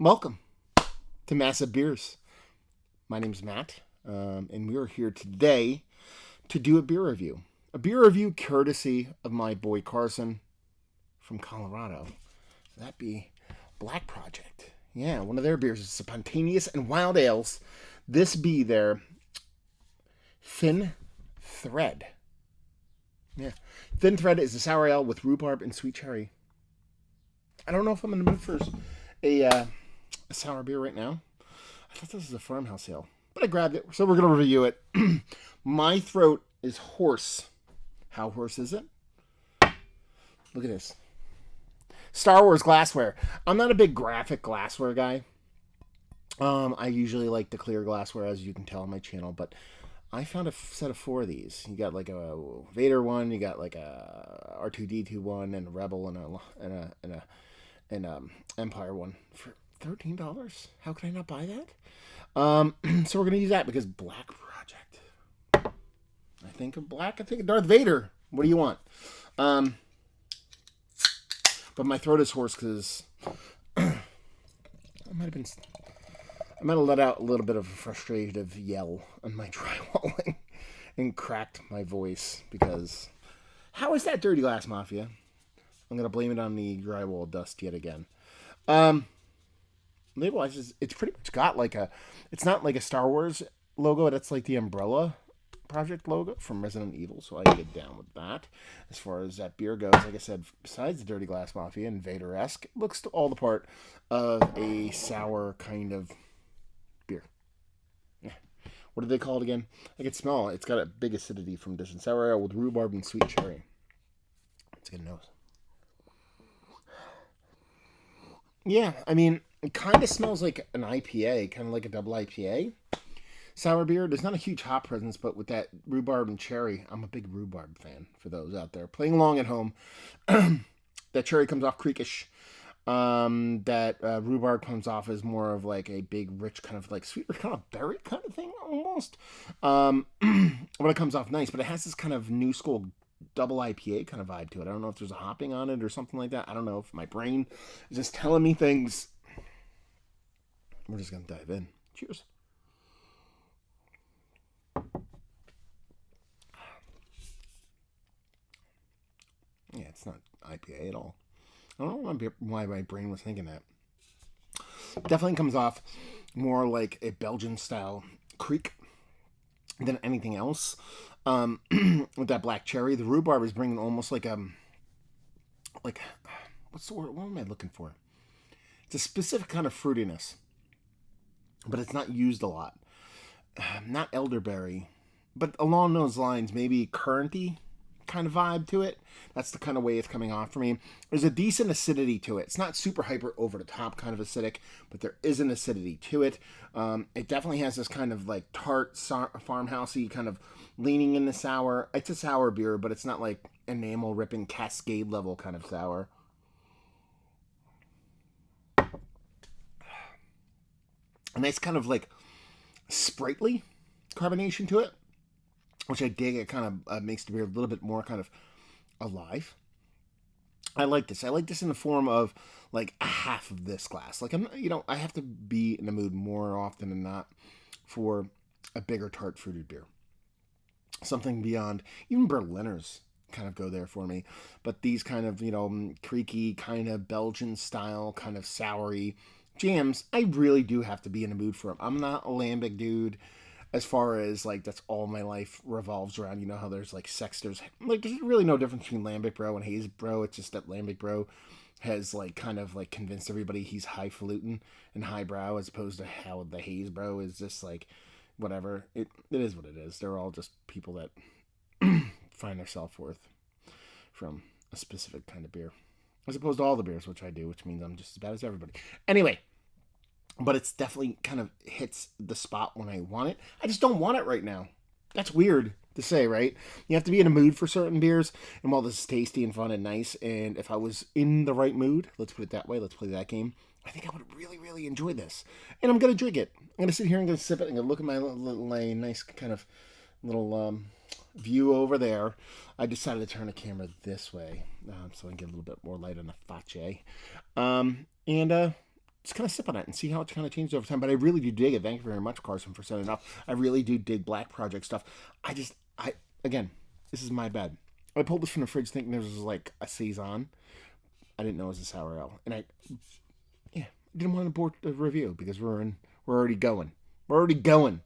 Welcome to Massive Beers. My name's Matt, and we are here today to do a beer review. A beer review courtesy of my boy Carson from Colorado. That be Black Project. Yeah, one of their beers is spontaneous and wild ales. This be their Thinthread. Yeah, Thinthread is a sour ale with rhubarb and sweet cherry. I don't know if I'm in the mood for a sour beer right now. I thought this was a farmhouse ale, but I grabbed it, so we're gonna review it. My throat is hoarse. How hoarse is it? Look at this. Star Wars glassware. I'm not a big graphic glassware guy. I usually like the clear glassware, as you can tell on my channel, but I found a set of 4 of these. You got like a Vader one, you got like a R2D2 one, and a Rebel and a Empire one for $13. How could I not buy that? So we're gonna use that because Black Project. I think of Black. I think of Darth Vader. What do you want? But my throat is hoarse because I might have let out a little bit of a frustrative yell on my drywalling and cracked my voice because how is that Dirty Glass Mafia? I'm gonna blame it on the drywall dust yet again. Label wise, it's pretty much got like it's not like a Star Wars logo. That's like the Umbrella Project logo from Resident Evil. So I get down with that. As far as that beer goes, like I said, besides the Dirty Glass Mafia and Vader-esque, it looks to all the part of a sour kind of beer. Yeah. What do they call it again? I can smell it. It's got a big acidity from distant sour ale with rhubarb and sweet cherry. It's a good nose. Yeah, I mean, it kind of smells like an IPA, kind of like a double IPA. Sour beer. There's not a huge hop presence, but with that rhubarb and cherry, I'm a big rhubarb fan for those out there playing along at home. That cherry comes off creakish. That rhubarb comes off as more of like a big, rich kind of like sweet, kind of berry kind of thing almost. But it comes off nice, but it has this kind of new school double IPA kind of vibe to it. I don't know if there's a hopping on it or something like that. I don't know if my brain is just telling me things. We're just gonna dive in. Cheers. Yeah, it's not IPA at all. I don't know why my brain was thinking that. Definitely comes off more like a Belgian style creek than anything else. With that black cherry, the rhubarb is bringing almost like what's the word? What am I looking for? It's a specific kind of fruitiness, but it's not used a lot. Not elderberry, but along those lines, maybe curranty kind of vibe to it. That's the kind of way it's coming off for me. There's a decent acidity to it. It's not super hyper over the top kind of acidic, but there is an acidity to it. It definitely has this kind of like tart, farmhousey kind of leaning in the sour. It's a sour beer, but it's not like enamel ripping cascade level kind of sour. A nice kind of like sprightly carbonation to it, which I dig. It kind of makes the beer a little bit more kind of alive. I like this. I like this in the form of like a half of this glass. Like I have to be in the mood more often than not for a bigger tart fruited beer. Something beyond even Berliners kind of go there for me, but these kind of creaky kind of Belgian style kind of soury jams, I really do have to be in the mood for them. I'm not a lambic dude. As far as like that's all my life revolves around. You know how there's like Sexter's, like there's really no difference between Lambic Bro and Haze Bro. It's just that Lambic Bro has like kind of like convinced everybody he's highfalutin and highbrow as opposed to how the Haze Bro is just like whatever. It is what it is. They're all just people that find their self-worth from a specific kind of beer. As opposed to all the beers, which I do, which means I'm just as bad as everybody. Anyway, but it's definitely kind of hits the spot when I want it. I just don't want it right now. That's weird to say, right? You have to be in a mood for certain beers. And while this is tasty and fun and nice, and if I was in the right mood, let's put it that way, let's play that game, I think I would really, really enjoy this. And I'm going to drink it. I'm going to sit here and I'm going to sip it and I'm going to look at my little nice kind of little view over there. I decided to turn the camera this way so I can get a little bit more light on the face. And just kind of sip on it and see how it's kind of changed over time. But I really do dig it. Thank you very much, Carson, for sending it up. I really do dig black project stuff. Again, this is my bad. I pulled this from the fridge thinking there was like a saison. I didn't know it was a sour ale, and I didn't want to board the review because we're already going. We're already going.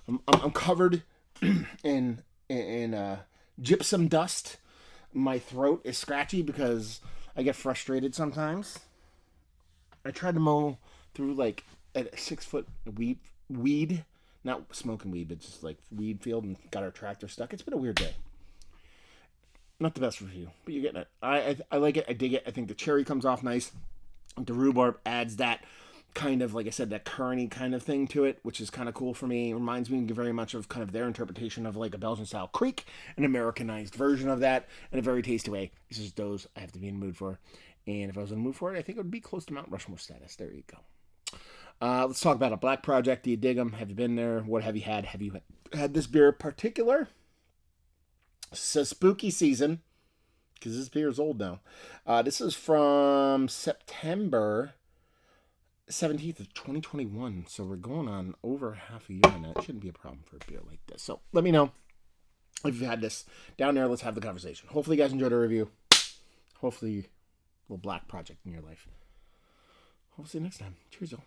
I'm covered in gypsum dust. My throat is scratchy because I get frustrated sometimes. I tried to mow through like a 6-foot weed, not smoking weed, but just like weed field, and got our tractor stuck. It's been a weird day. Not the best review, but you're getting it. I like it. I dig it. I think the cherry comes off nice. The rhubarb adds that kind of, like I said, that currany kind of thing to it, which is kind of cool for me. It reminds me very much of kind of their interpretation of like a Belgian-style creek, an Americanized version of that, in a very tasty way. This is those I have to be in the mood for. And if I was in the mood for it, I think it would be close to Mount Rushmore status. There you go. Let's talk about a black project. Do you dig them? Have you been there? What have you had? Have you had this beer in particular? So spooky season, because this beer is old now. This is from September 17th of 2021. So we're going on over half a year now. It shouldn't be a problem for a beer like this. So let me know if you've had this down there. Let's have the conversation. Hopefully you guys enjoyed our review. Hopefully a little black project in your life. We'll see you next time. Cheers, y'all.